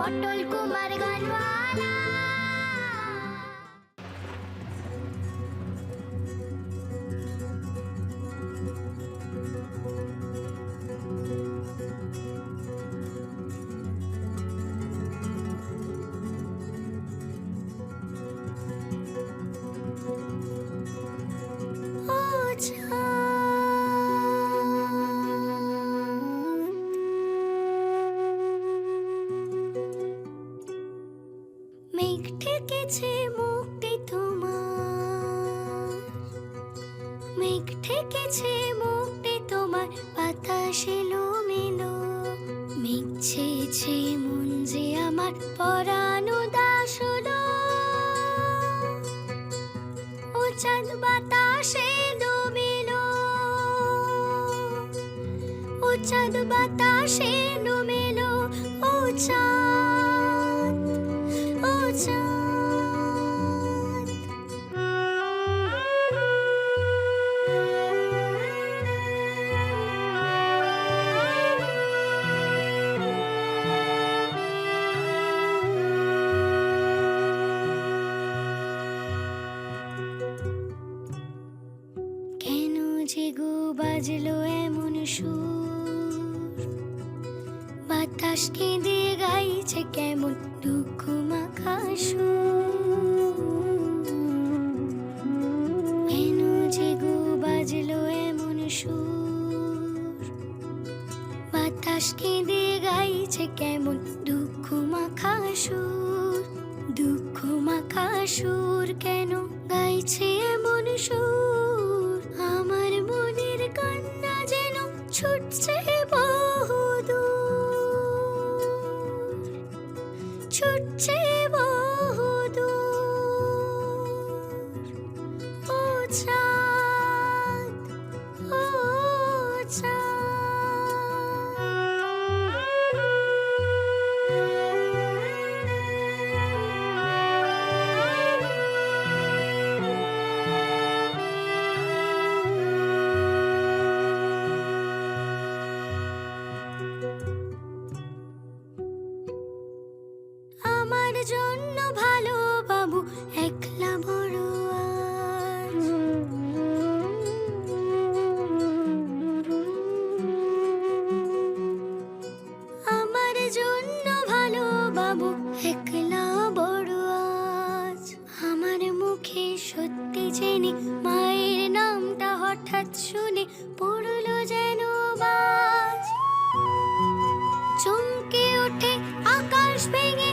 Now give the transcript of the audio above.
পটল কুমার গানওয়ালা। মেঘ ঠেকেছে মুক্তি তোমার, মেঘ ঠেকেছে মুক্তি তোমার, বাতাস এলো মেলো। মেঘ ছেয়েছে মন যে আমার, পরাণ উদাস হলো। ও চাঁদ বাতাসে ডুবিলো, ও চাঁদ বাতাসে ডুবিলো। ও চাঁদ, ও চাঁদ। কেন যে গো বাজলো এমন সুর, বাতাস কেঁদে গাইছে কেমন দুঃখ মাখা সুর। কেন যে গো বাজলো এমন সুর, বাতাস কেঁদে গাইছে কেমন দুঃখ মাখা সুর। দুঃখ মাখা সুর কেন গাইছে এমন সুর, আমার মনের কান্না যেন ছুটছে বহুদূর, ছুটছে বহুদূর। ও চাঁদ, ও চাঁদ। আমার জন্য ভালো বাবু একলা বড় আজ। আমার জন্য ভালো বাবু একলা বড় আজ। আমার মুখে সত্যি জেনে মায়ের নামটা হঠাৎ শুনে পড়লো যেন বাজ। চমকে ওঠে আকাশ ভেঙে